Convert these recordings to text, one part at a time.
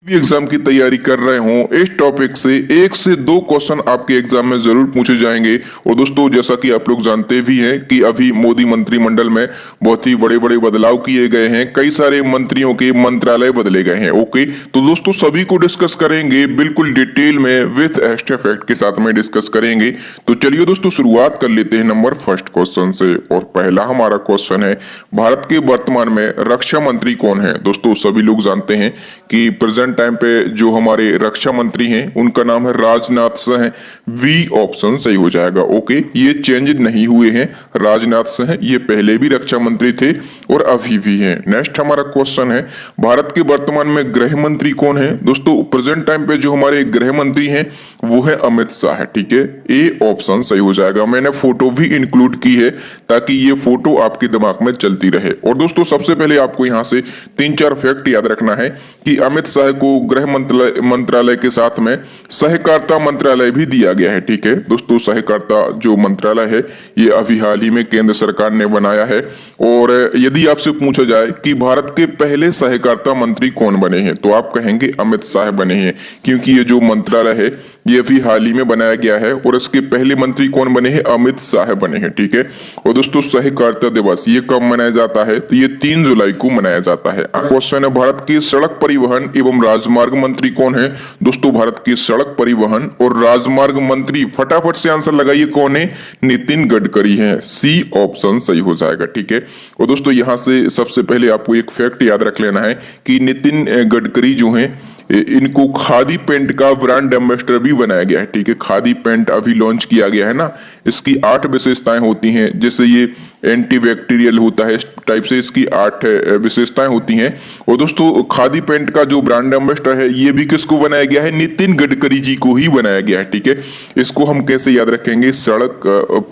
भी एग्जाम की तैयारी कर रहे हो इस टॉपिक से 1 से 2 क्वेश्चन आपके एग्जाम में जरूर पूछे जाएंगे। और दोस्तों जैसा कि आप लोग जानते भी हैं कि अभी मोदी मंत्रिमंडल में बहुत ही बड़े बड़े बदलाव किए गए हैं, कई सारे मंत्रियों के मंत्रालय बदले गए हैं। ओके, तो दोस्तों सभी को डिस्कस करेंगे बिल्कुल डिटेल में विथ एक्स्ट्रा फैक्ट के साथ में डिस्कस करेंगे। तो चलिए दोस्तों शुरुआत कर लेते हैं नंबर फर्स्ट क्वेश्चन से। और पहला हमारा क्वेश्चन है, भारत के वर्तमान में रक्षा मंत्री कौन है? दोस्तों सभी लोग जानते हैं कि प्रेजेंट टाइम पे जो हमारे रक्षा मंत्री हैं उनका नाम है राजनाथ सिंह है। वी ऑप्शन सही हो जाएगा। ओके, ये चेंज नहीं हुए हैं, राजनाथ सिंह है, ये पहले भी रक्षा मंत्री थे और अभी भी हैं। नेक्स्ट हमारा क्वेश्चन है, भारत के वर्तमान में गृह मंत्री कौन है? दोस्तों प्रेजेंट टाइम पे जो हमारे गृह मंत्री हैं वो है अमित शाह है। ठीक है, ए ऑप्शन सही हो जाएगा। मैंने फोटो भी इंक्लूड की है ताकि ये फोटो आपके दिमाग में चलती रहे। और दोस्तों सबसे पहले आपको यहाँ से 3-4 फैक्ट याद रखना है कि अमित शाह को गृह मंत्रालय के साथ में सहकारिता मंत्रालय भी दिया गया है। ठीक है दोस्तों, सहकारिता जो मंत्रालय है ये अभी हाल ही में केंद्र सरकार ने बनाया है। और यदि आपसे पूछा जाए कि भारत के पहले सहकारिता मंत्री कौन बने हैं तो आप कहेंगे अमित शाह बने हैं, क्योंकि ये जो मंत्रालय है ये अभी हाल ही में बनाया गया है और इसके पहले मंत्री कौन बने हैं? अमित शाह बने हैं। ठीक है, और दोस्तों सहकारिता दिवस ये कब मनाया जाता है? तो ये 3 जुलाई को मनाया जाता है। क्वेश्चन है, भारत के सड़क परिवहन एवं राजमार्ग मंत्री कौन है? दोस्तों भारत के सड़क परिवहन और राजमार्ग मंत्री फटाफट से आंसर लगाइए कौन है? नितिन गडकरी है। सी ऑप्शन सही हो जाएगा। ठीक है, और दोस्तों यहां से सबसे पहले आपको एक फैक्ट याद रख लेना है कि नितिन गडकरी जो है इनको खादी पेंट का ब्रांड एम्बेसडर भी बनाया गया है। ठीक है, खादी पेंट अभी लॉन्च किया गया है ना, इसकी 8 विशेषताएं होती हैं, जैसे ये एंटी बैक्टीरियल होता है, इस टाइप से इसकी 8 विशेषताएं होती हैं। और दोस्तों खादी पेंट का जो ब्रांड एम्बेसडर है ये भी किसको बनाया गया है? नितिन गडकरी जी को ही बनाया गया है। ठीक है, इसको हम कैसे याद रखेंगे? सड़क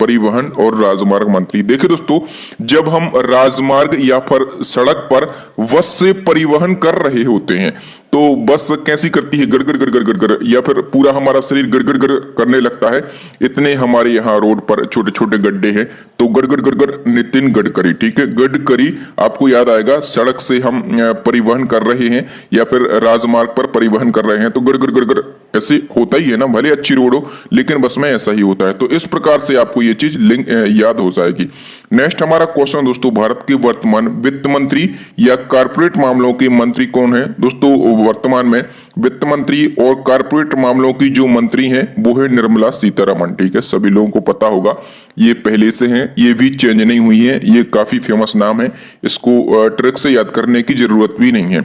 परिवहन और राजमार्ग मंत्री। देखिए दोस्तों, जब हम राजमार्ग या फिर सड़क पर बस से परिवहन कर रहे होते हैं तो बस कैसी करती है? गड़गड़ गड़गड़ गड़गड़, या फिर पूरा हमारा शरीर गड़गड़ गड़गड़ करने लगता है। इतने हमारे यहाँ रोड पर छोटे छोटे गड्ढे हैं तो गड़गड़ गड़गड़ नितिन गडकरी। ठीक है, गडकरी आपको याद आएगा। सड़क से हम परिवहन कर रहे हैं या फिर राजमार्ग पर परिवहन कर रहे हैं तो गड़गड़ गड़गड़ ऐसे होता ही है ना, भले अच्छी रोड हो लेकिन बस में ऐसा ही होता है। तो इस प्रकार से आपको ये चीज लिंक याद हो जाएगी। नेक्स्ट हमारा क्वेश्चन दोस्तों, भारत के वर्तमान वित्त मंत्री या कारपोरेट मामलों के मंत्री कौन है? दोस्तों वर्तमान में वित्त मंत्री और कारपोरेट मामलों की जो मंत्री हैं वो है निर्मला सीतारमण। ठीक है, सभी लोगों को पता होगा, ये पहले से हैं, ये भी चेंज नहीं हुई है, ये काफी फेमस नाम है, इसको ट्रिक से याद करने की जरूरत भी नहीं है।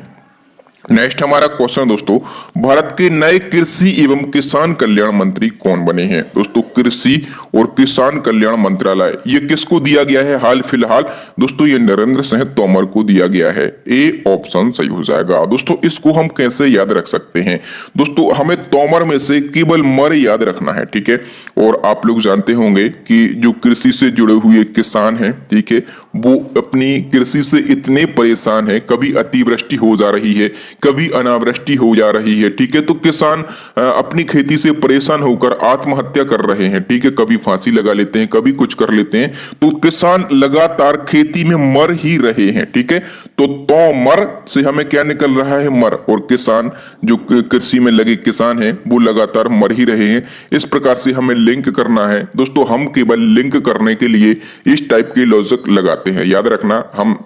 नेक्स्ट हमारा क्वेश्चन दोस्तों, भारत के नए कृषि एवं किसान कल्याण मंत्री कौन बने हैं? दोस्तों कृषि और किसान कल्याण मंत्रालय ये किसको दिया गया है हाल फिलहाल? दोस्तों ये नरेंद्र सिंह तोमर को दिया गया है। ए ऑप्शन सही हो जाएगा। दोस्तों इसको हम कैसे याद रख सकते हैं? दोस्तों हमें तोमर में से केवल मर याद रखना है। ठीक है, और आप लोग जानते होंगे कि जो कृषि से जुड़े हुए किसान हैं, ठीक है, वो अपनी कृषि से इतने परेशान है, कभी अतिवृष्टि हो जा रही है, कभी अनावृष्टि हो जा रही है। ठीक है, तो किसान अपनी खेती से परेशान होकर आत्महत्या कर रहे हैं। ठीक है, कभी फांसी लगा लेते हैं, कभी कुछ कर लेते हैं, तो किसान लगातार खेती में मर ही रहे हैं। ठीक है, तो मर से हमें क्या निकल रहा है? मर। और किसान जो कृषि में लगे किसान हैं वो लगातार मर ही रहे हैं। इस प्रकार से हमें लिंक करना है। दोस्तों हम केवल लिंक करने के लिए इस टाइप के लॉजिक लगाते हैं। याद रखना, हम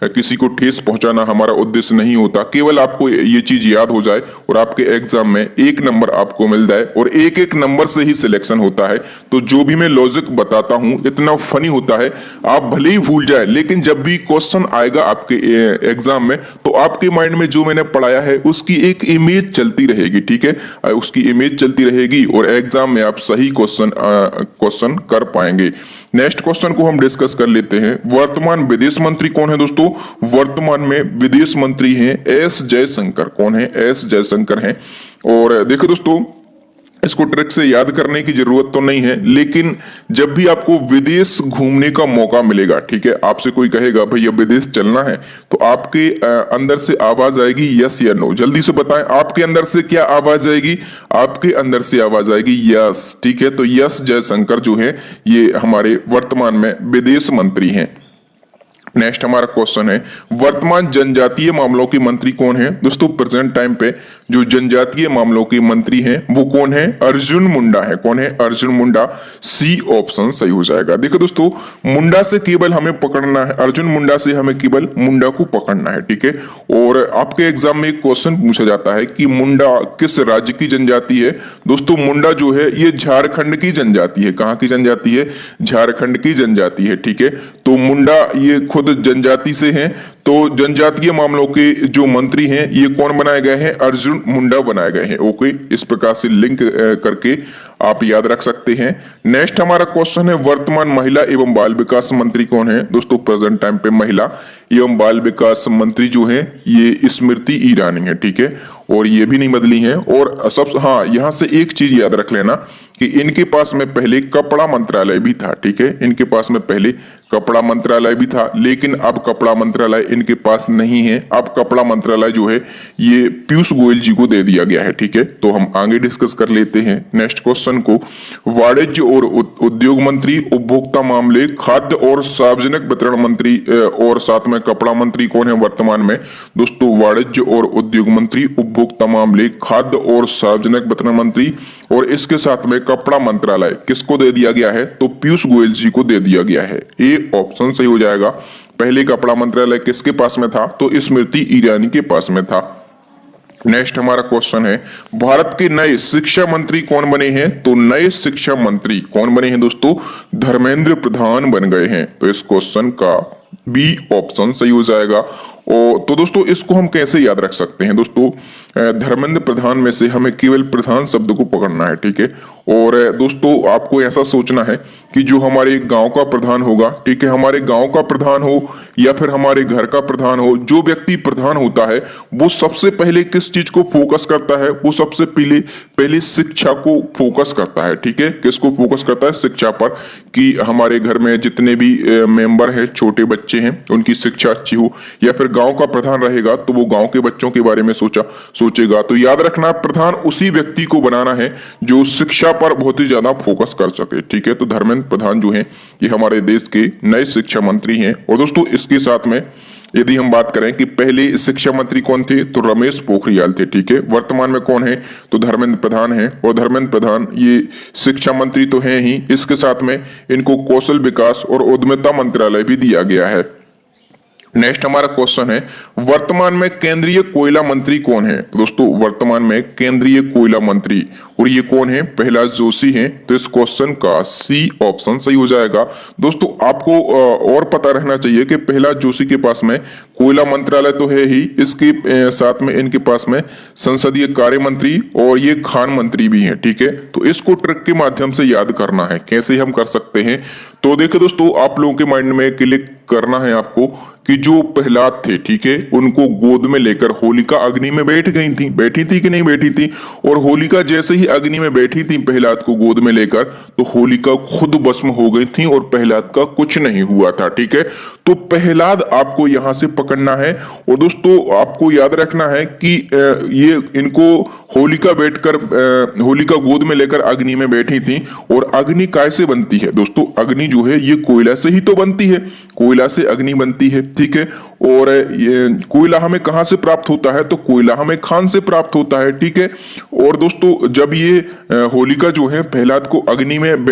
किसी को ठेस पहुंचाना हमारा उद्देश्य नहीं होता, केवल आपको ये चीज याद हो जाए और आपके एग्जाम में 1 नंबर आपको मिल जाए। और एक एक नंबर से ही सिलेक्शन होता है, तो जो भी मैं लॉजिक बताता हूं इतना फनी होता है, आप भले ही भूल जाए लेकिन जब भी क्वेश्चन आएगा आपके एग्जाम में तो आपके माइंड में जो मैंने पढ़ाया है उसकी एक इमेज चलती रहेगी। ठीक है, उसकी इमेज चलती रहेगी और एग्जाम में आप सही क्वेश्चन कर पाएंगे। नेक्स्ट क्वेश्चन को हम डिस्कस कर लेते हैं, वर्तमान विदेश मंत्री कौन है? दोस्तों वर्तमान में विदेश मंत्री हैं एस जयशंकर। कौन है? एस जयशंकर हैं। और देखो दोस्तों इसको ट्रिक से याद करने की जरूरत तो नहीं है, लेकिन जब भी आपको विदेश घूमने का मौका मिलेगा, ठीक है, आपसे कोई कहेगा भैया विदेश चलना है, तो आपके अंदर से आवाज आएगी यस या नो। जल्दी से बताएं, आपके अंदर से क्या आवाज आएगी? आपके अंदर से आवाज आएगी यस। ठीक है, तो यस जयशंकर जो है ये हमारे वर्तमान में विदेश मंत्री हैं। नेक्स्ट हमारा क्वेश्चन है, वर्तमान जनजातीय मामलों के मंत्री कौन है? दोस्तों प्रेजेंट टाइम पे जो जनजातीय मामलों के मंत्री हैं वो कौन है? अर्जुन मुंडा है। कौन है? अर्जुन मुंडा। सी ऑप्शन सही हो जाएगा। देखो दोस्तों, मुंडा से केवल हमें पकड़ना है, अर्जुन मुंडा से हमें केवल मुंडा को पकड़ना है, ठीक है। और आपके एग्जाम में एक क्वेश्चन पूछा जाता है कि मुंडा किस राज्य की जनजाति है? दोस्तों मुंडा जो है ये झारखंड की जनजाति है। कहाँ की जनजाति है? झारखंड की जनजाति है, ठीक है। तो मुंडा ये खुद जनजाति से हैं, तो जनजातीय मामलों के जो मंत्री हैं ये कौन बनाए गए हैं? अर्जुन मुंडा बनाए गए हैं। ओके, इस प्रकार से लिंक करके आप याद रख सकते हैं। नेक्स्ट हमारा क्वेश्चन है, वर्तमान महिला एवं बाल विकास मंत्री कौन है? दोस्तों प्रेजेंट टाइम पे महिला एवं बाल विकास मंत्री जो है ये स्मृति ईरानी है, ठीक है। और ये भी नहीं बदली है। और सब हाँ, यहां से एक चीज याद रख लेना कि इनके पास में पहले कपड़ा मंत्रालय भी था, ठीक है। इनके पास में पहले कपड़ा मंत्रालय भी था, लेकिन अब कपड़ा मंत्रालय इनके पास नहीं है। अब कपड़ा मंत्रालय जो है ये पीयूष गोयल जी को दे दिया गया है, ठीक है। तो हम आगे डिस्कस कर लेते हैं नेक्स्ट क्वेश्चन को। वाणिज्य और उद्योग मंत्री, उपभोक्ता मामले, खाद्य और सार्वजनिक वितरण मंत्री और साथ में कपड़ा मंत्री कौन है वर्तमान में? दोस्तों वाणिज्य और उद्योग मंत्री, उपभोक्ता मामले, खाद्य और सार्वजनिक वितरण मंत्री और इसके साथ में कपड़ा मंत्रालय किसको दे दिया गया है? तो पीयूष गोयल जी को दे दिया गया है। ए ऑप्शन सही हो जाएगा। पहले कपड़ा मंत्रालय किसके पास में था? तो स्मृति ईरानी के पास में था। नेक्स्ट हमारा क्वेश्चन है, भारत के नए शिक्षा मंत्री कौन बने हैं? तो नए शिक्षा मंत्री कौन बने हैं दोस्तों? धर्मेंद्र प्रधान बन गए हैं। तो इस क्वेश्चन का बी ऑप्शन सही हो जाएगा। और तो दोस्तों इसको हम कैसे याद रख सकते हैं? दोस्तों धर्मेंद्र प्रधान में से हमें केवल प्रधान शब्द को पकड़ना है, ठीक है। और दोस्तों आपको ऐसा सोचना है कि जो हमारे गांव का प्रधान होगा, ठीक है, हमारे गांव का प्रधान हो या फिर हमारे घर का प्रधान हो, जो व्यक्ति प्रधान होता है वो सबसे पहले किस चीज को फोकस करता है? वो सबसे पहले शिक्षा को फोकस करता है, ठीक है। किसको फोकस करता है? शिक्षा पर, कि हमारे घर में जितने भी मेंबर हैं, छोटे बच्चे हैं, उनकी शिक्षा अच्छी हो। या फिर गांव का प्रधान रहेगा तो वो गांव के बच्चों के बारे में सोचेगा। तो याद रखना, प्रधान उसी व्यक्ति को बनाना है जो शिक्षा पर बहुत ही ज्यादा फोकस कर सके, ठीक है। तो धर्मेंद्र प्रधान जो है ये हमारे देश के नए शिक्षा मंत्री हैं। और दोस्तों इसके साथ में यदि हम बात करें कि पहले शिक्षा मंत्री कौन थे, तो रमेश पोखरियाल थे, ठीक है। वर्तमान में कौन है? तो धर्मेंद्र प्रधान है। और धर्मेंद्र प्रधान ये शिक्षा मंत्री तो हैं ही, इसके साथ में इनको कौशल विकास और उद्यमिता मंत्रालय भी दिया गया है। नेक्स्ट हमारा क्वेश्चन है, वर्तमान में केंद्रीय कोयला मंत्री कौन है? तो दोस्तों वर्तमान में केंद्रीय कोयला मंत्री, और ये कौन है? प्रहलाद जोशी हैं। तो इस क्वेश्चन का सी ऑप्शन सही हो जाएगा। दोस्तों आपको और पता रहना चाहिए कि प्रहलाद जोशी के पास में कोयला मंत्रालय तो है ही, इसके साथ में इनके पास में संसदीय कार्य मंत्री और ये खान मंत्री भी हैं, ठीक है। तो इसको ट्रिक के माध्यम से याद करना है। कैसे हम कर सकते हैं? तो देखिए दोस्तों, आप लोगों के माइंड में क्लिक करना है आपको कि जो प्रहलाद थे, ठीक है, उनको गोद में लेकर होलिका अग्नि में बैठी थी कि नहीं बैठी थी? और होलिका जैसे ही अग्नि में बैठी थी प्रहलाद को गोद में लेकर, तो होलिका खुद भस्म हो गई थी और प्रहलाद का कुछ नहीं हुआ था, ठीक है। तो प्रहलाद आपको यहां से पकड़ना है। और दोस्तों आपको याद रखना है कि ये इनको होलिका होलिका गोद में लेकर अग्नि में बैठी थी। और अग्नि कैसे बनती है? दोस्तों अग्नि जो है ये कोयला से ही तो बनती है, कोयला से अग्नि बनती है, ठीक है। और ये कोयला हमें कहां से प्राप्त होता है? तो कोयला हमें खान से प्राप्त होता है, ठीक है। और दोस्तों जब ये होलिका जो है प्रहलाद को अग्नि में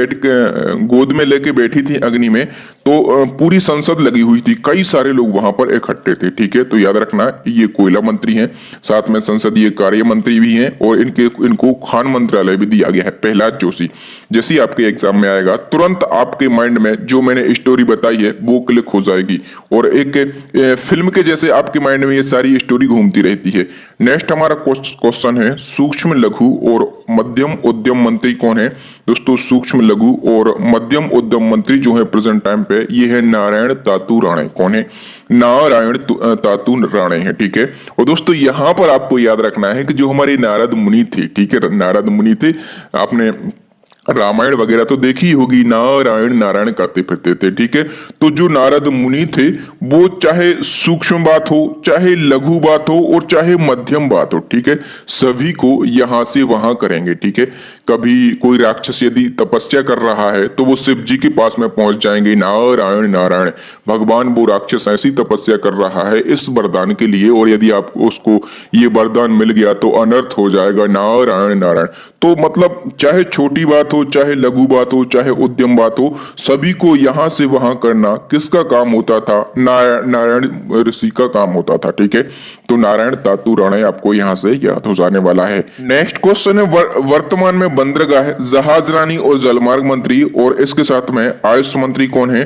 गोद में लेके बैठी थी अग्नि में, तो पूरी संसद लगी हुई थी, कई सारे लोग वहां पर इकट्ठे थे, ठीक है। तो याद रखना ये कोयला मंत्री हैं, साथ में संसदीय कार्य मंत्री भी हैं और इनको खान मंत्रालय भी दिया गया है। प्रहलाद जोशी जैसे आपके एग्जाम में आएगा तुरंत आपके माइंड में जो मैंने स्टोरी बताई है वो क्लिक हो जाएगी और एक फिल्म के जैसे आपके माइंड में ये सारी स्टोरी घूमती रहती है। नेक्स्ट हमारा क्वेश्चन है, सूक्ष्म लघु और मध्यम उद्यम मंत्री कौन है? दोस्तों सूक्ष्म लघु और मध्यम उद्यम मंत्री जो है प्रेजेंट टाइम पे ये है नारायण तातू राणे। कौन है? नारायण तातू राणे है, ठीक है। और दोस्तों यहां पर आपको याद रखना है कि जो हमारे नारद मुनि थे, ठीक है, नारद मुनि थे, आपने रामायण वगैरह तो देखी होगी, नारायण नारायण करते फिरते थे, ठीक है। तो जो नारद मुनि थे वो चाहे सूक्ष्म बात हो, चाहे लघु बात हो और चाहे मध्यम बात हो, ठीक है, सभी को यहां से वहां करेंगे, ठीक है। कभी कोई राक्षस यदि तपस्या कर रहा है तो वो शिव जी के पास में पहुंच जाएंगे, नारायण नारायण, भगवान वो राक्षस ऐसी तपस्या कर रहा है इस वरदान के लिए, और यदि आपको उसको ये वरदान मिल गया तो अनर्थ हो जाएगा, नारायण नारायण। तो मतलब चाहे छोटी बात हो, चाहे लघु बात हो, चाहे उद्यम बात हो, सभी को यहां से वहां करना किसका काम होता था? नारायण ऋषि का काम होता था, ठीक है। तो नारायण तातु रण आपको यहां से याद हो जाने वाला है। नेक्स्ट क्वेश्चन है, वर्तमान में बंदरगाह, जहाज रानी और जलमार्ग मंत्री और इसके साथ में आयुष मंत्री कौन है?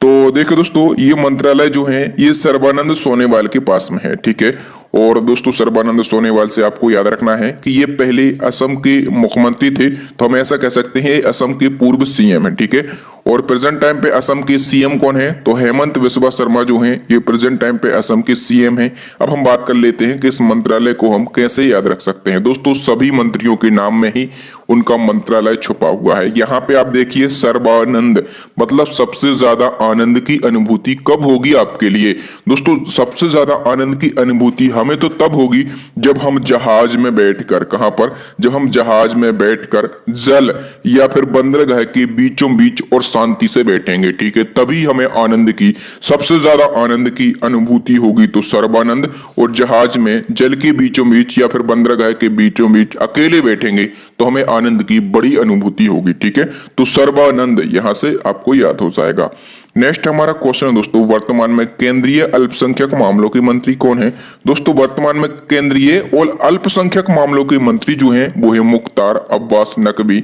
तो देखो दोस्तों, ये मंत्रालय जो है ये सर्बानंद सोनोवाल के पास में है, ठीक है। और दोस्तों सर्बानंद सोनोवाल से आपको याद रखना है कि ये पहले असम के मुख्यमंत्री थे, तो हम ऐसा कह सकते हैं असम के पूर्व सीएम है, ठीक है। और प्रेजेंट टाइम पे असम के सीएम कौन है? तो हेमंत बिस्वा शर्मा जो हैं ये प्रेजेंट टाइम पे असम के सीएम हैं। अब हम बात कर लेते हैं कि इस मंत्रालय को हम कैसे याद रख सकते हैं। दोस्तों सभी मंत्रियों के नाम में ही उनका मंत्रालय छुपा हुआ है। यहाँ पे आप देखिए सर्बानंद, मतलब सबसे ज्यादा आनंद की अनुभूति कब होगी आपके लिए? दोस्तों सबसे ज्यादा आनंद की अनुभूति हमें तो तब होगी जब हम जहाज में बैठकर, कहां पर? जब हम जहाज में बैठकर जल या फिर बंदरगाह के बीचों बीच और शांति से बैठेंगे, ठीक है, तभी हमें आनंद की, सबसे ज्यादा आनंद की अनुभूति होगी। तो सर्बानंद, और जहाज में जल के बीचों बीच या फिर बंदरगाह के बीचों बीच अकेले बैठेंगे तो हमें आनंद की बड़ी अनुभूति होगी, ठीक है। तो सर्बानंद यहां से आपको याद हो जाएगा। नेक्स्ट हमारा क्वेश्चन है दोस्तों, वर्तमान में केंद्रीय अल्पसंख्यक मामलों के मंत्री कौन है? दोस्तों वर्तमान में केंद्रीय और अल्पसंख्यक मामलों के मंत्री जो हैं वो है मुख्तार अब्बास नकवी।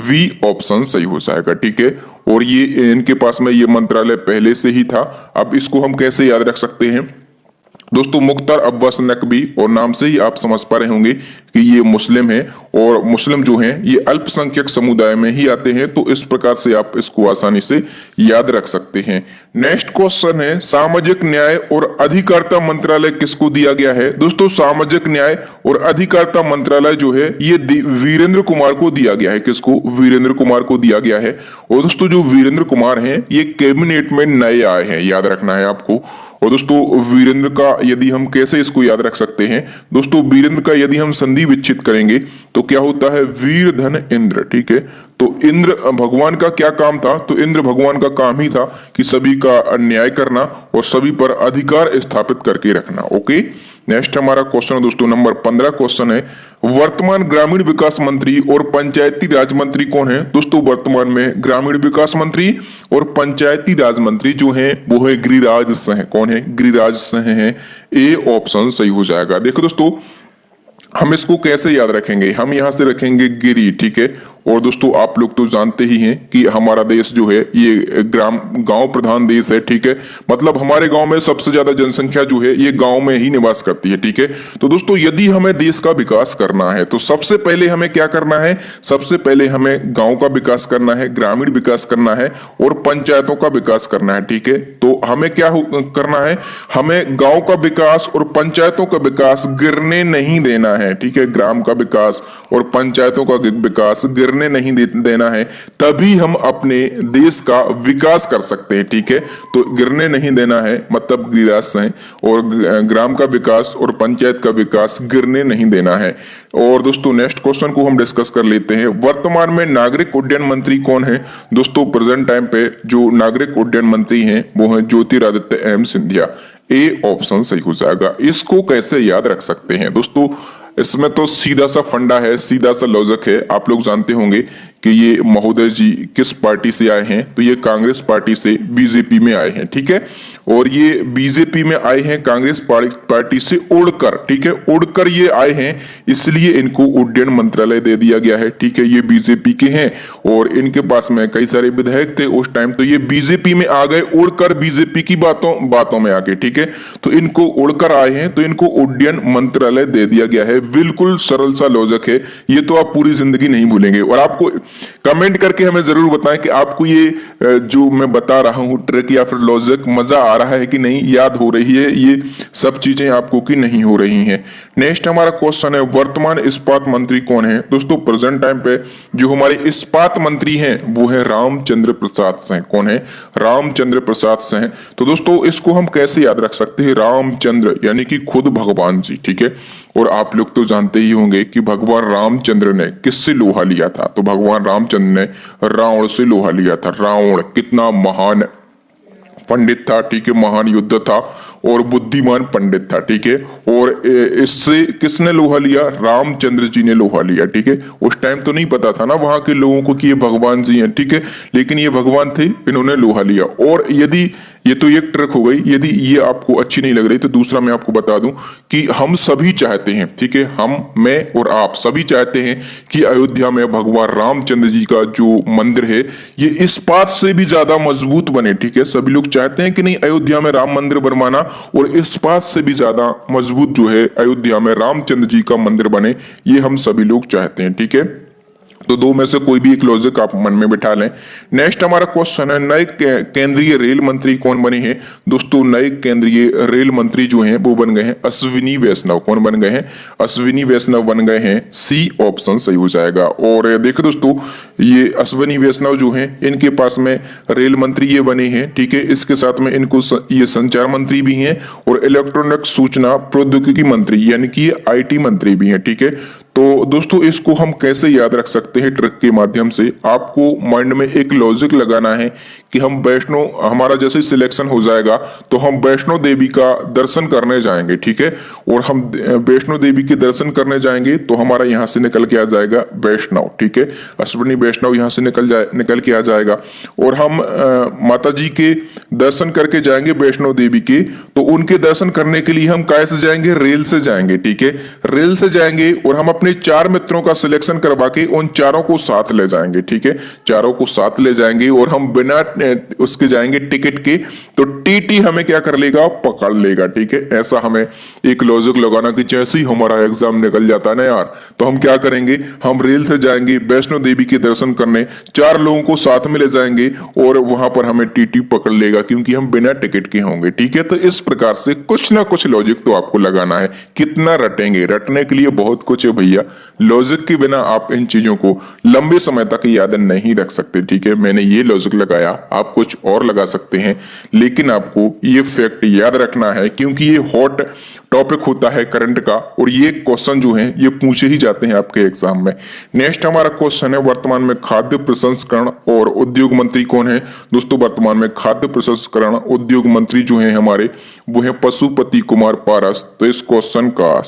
वी ऑप्शन सही हो जाएगा, ठीक है। और ये इनके पास में ये मंत्रालय पहले से ही था। अब इसको हम कैसे याद रख सकते हैं? दोस्तों मुख्तार अब्बास नकवी, और नाम से ही आप समझ पा रहे होंगे कि ये मुस्लिम है, और मुस्लिम जो हैं ये अल्पसंख्यक समुदाय में ही आते हैं, तो इस प्रकार से आप इसको आसानी से याद रख सकते हैं। नेक्स्ट क्वेश्चन है, सामाजिक न्याय और अधिकारिता मंत्रालय किसको दिया गया है? दोस्तों सामाजिक न्याय और अधिकारिता मंत्रालय जो है ये वीरेंद्र कुमार को दिया गया है। किसको? वीरेंद्र कुमार को दिया गया है। और दोस्तों जो वीरेंद्र कुमार हैं ये कैबिनेट में नए आए हैं, याद रखना है आपको। और दोस्तों वीरेंद्र का यदि हम कैसे इसको याद रख सकते हैं? दोस्तों वीरेंद्र का यदि हम संधि विच्छेद करेंगे तो क्या होता है? वीर धन इंद्र, ठीक है। तो इंद्र भगवान का क्या काम था? तो इंद्र भगवान का काम ही था कि सभी का न्याय करना और सभी पर अधिकार स्थापित करके रखना। ओके, नेक्स्ट हमारा क्वेश्चन है दोस्तों नंबर 15 क्वेश्चन है, वर्तमान ग्रामीण विकास मंत्री और पंचायती राज मंत्री कौन है? दोस्तों वर्तमान में ग्रामीण विकास मंत्री और पंचायती राज मंत्री जो हैं वो है गिरिराज सिंह। कौन है? गिरिराज सिंह है। ए ऑप्शन सही हो जाएगा। देखो दोस्तों हम इसको कैसे याद रखेंगे? हम यहां से रखेंगे गिरी, ठीक है। और दोस्तों आप लोग तो जानते ही हैं कि हमारा देश जो है ये गांव प्रधान देश है, ठीक है। मतलब हमारे गांव में सबसे ज्यादा जनसंख्या जो है ये गांव में ही निवास करती है, ठीक है। तो दोस्तों यदि हमें देश का विकास करना है तो सबसे पहले हमें क्या करना है? सबसे पहले हमें गांव का विकास करना है, ग्रामीण विकास करना है और पंचायतों का विकास करना है, ठीक है। तो हमें क्या करना है? हमें गांव का विकास और पंचायतों का विकास गिरने नहीं देना है, ठीक है। ग्राम का विकास और पंचायतों का विकास गिरने नहीं देना है, तभी हम अपने देश का विकास कर सकते हैं, ठीक है। तो गिरने नहीं देना है मतलब गिरास है, और ग्राम का विकास और पंचायत का विकास गिरने नहीं देना है। और दोस्तों नेक्स्ट क्वेश्चन को हम डिस्कस कर लेते हैं, वर्तमान में नागरिक उड्डयन मंत्री कौन है? दोस्तों प्रेजेंट टाइम पे जो नागरिक उड्डयन मंत्री हैं वो है Jyotiraditya M Scindia. A option सही हो जाएगा। इसको कैसे याद रख सकते हैं? दोस्तों इसमें तो सीधा सा फंडा है, सीधा सा लॉजिक है। आप लोग जानते होंगे कि ये महोदय जी किस पार्टी से आए हैं, तो ये कांग्रेस पार्टी से बीजेपी में आए हैं, ठीक है। और ये बीजेपी में आए हैं कांग्रेस पार्टी से उड़कर, ठीक है, उड़कर ये आए हैं, इसलिए इनको उड्डयन मंत्रालय दे दिया गया है, ठीक है। ये बीजेपी के हैं और इनके पास में कई सारे विधायक थे उस टाइम, तो ये बीजेपी में आ गए उड़कर, बीजेपी की बातों में आके, ठीक है। तो इनको उड़कर आए हैं तो इनको उड्डयन मंत्रालय दे दिया गया है। बिल्कुल सरल सा लॉजिक है, ये तो आप पूरी जिंदगी नहीं भूलेंगे। और आपको कमेंट करके हमें जरूर बताएं कि आपको ये जो मैं बता रहा हूं ट्रिक या फिर लॉजिक मजा आ रहा है कि नहीं, याद हो रही है ये सब चीजें आपको कि नहीं हो रही हैं। नेक्स्ट हमारा क्वेश्चन है, वर्तमान इस्पात मंत्री कौन है? दोस्तों प्रेजेंट टाइम पे जो हमारे इस्पात मंत्री हैं वो है रामचंद्र प्रसाद सिंह। कौन है? रामचंद्र प्रसाद सिंह। तो दोस्तों इसको हम कैसे याद रख सकते हैं? रामचंद्र यानी कि खुद भगवान जी, ठीक है। और आप लोग तो जानते ही होंगे कि भगवान रामचंद्र ने किससे लोहा लिया था? तो भगवान रामचंद्र ने रावण से लोहा लिया था। रावण कितना महान पंडित था, ठीक है, महान युद्ध था और बुद्धिमान पंडित था, ठीक है। और इससे किसने लोहा लिया? रामचंद्र जी ने लोहा लिया, ठीक है। उस टाइम तो नहीं पता था ना वहां के लोगों को कि ये भगवान जी हैं, ठीक है, लेकिन ये भगवान थे, इन्होंने लोहा लिया। और यदि ये तो एक ट्रिक हो गई, यदि ये आपको अच्छी नहीं लग रही तो दूसरा मैं आपको बता दूं कि हम सभी चाहते हैं, ठीक है, हम, मैं और आप सभी चाहते हैं कि अयोध्या में भगवान रामचंद्र जी का जो मंदिर है ये इस्पात से भी ज्यादा मजबूत बने, ठीक है। सभी लोग चाहते हैं कि नहीं अयोध्या में राम मंदिर बनवाना और इस्पात से भी ज्यादा मजबूत जो है अयोध्या में रामचंद्र जी का मंदिर बने, ये हम सभी लोग चाहते हैं, ठीक है। तो दो में से कोई भी एक लॉजिक आप मन में बिठा लें। नेक्स्ट हमारा क्वेश्चन है, नए केंद्रीय रेल मंत्री कौन बने हैं? दोस्तों नए केंद्रीय रेल मंत्री जो हैं वो बन गए हैं अश्विनी वैष्णव। कौन बन गए हैं? अश्विनी वैष्णव बन गए हैं। सी ऑप्शन सही हो जाएगा। और देखो दोस्तों ये अश्विनी वैष्णव जो हैं इनके पास में रेल मंत्री ये बने हैं, ठीक है। इसके साथ में इनको ये संचार मंत्री भी हैं और इलेक्ट्रॉनिक सूचना प्रौद्योगिकी मंत्री यानी कि IT मंत्री भी हैं, ठीक है। तो दोस्तों इसको हम कैसे याद रख सकते हैं? ट्रिक के माध्यम से आपको माइंड में एक लॉजिक लगाना है कि हम वैष्णो, हमारा जैसे सिलेक्शन हो जाएगा तो हम वैष्णो देवी का दर्शन करने जाएंगे, ठीक है। और हम वैष्णो देवी के दर्शन करने जाएंगे तो हमारा यहाँ से निकल के आ जाएगा वैष्णव, ठीक है। अश्विनी वैष्णव यहाँ से निकल के आ जाएगा। और हम माता जी के दर्शन करके जाएंगे वैष्णो देवी के, तो उनके दर्शन करने के लिए हम कैसे जाएंगे? रेल से जाएंगे, ठीक है। रेल से जाएंगे और हम अपने 4 मित्रों का सिलेक्शन करवा के उन चारों को साथ ले जाएंगे, ठीक है। चारों को साथ ले जाएंगे और हम बिना उसके जाएंगे टिकट के, तो TT हमें क्या कर लेगा? पकड़ लेगा, ठीक है। ऐसा हमें एक लॉजिक लगाना कि जैसे ही हमारा एग्जाम निकल जाता है ना यार, तो हम क्या करेंगे? हम रेल से जाएंगे वैष्णो देवी के दर्शन करने, 4 लोगों को साथ में ले जाएंगे और वहां पर हमें TT पकड़ लेगा क्योंकि हम बिना टिकट के होंगे, ठीक है। तो इस प्रकार से कुछ ना कुछ लॉजिक तो आपको लगाना है। कितना रटेंगे? रटने के लिए बहुत कुछ है भैया। लॉजिक के बिना आप इन चीजों को लंबे समय तक याद नहीं रख सकते, ठीक है। मैंने ये लॉजिक लगाया, आप कुछ और लगा सकते हैं, लेकिन आपको ये फैक्ट याद रखना है क्योंकि ये हॉट टॉपिक होता है करंट का और ये क्वेश्चन जो है ये पूछे ही जाते हैं आपके एग्जाम में। नेक्स्ट हमारा क्वेश्चन है, वर्तमान में खाद्य प्रसंस्करण और उद्योग मंत्री कौन है? दोस्तों वर्तमान में खाद्य प्रसंस्करण उद्योग मंत्री जो है हमारे वो है पशुपति कुमार पारस। तो इस क्वेश्चन का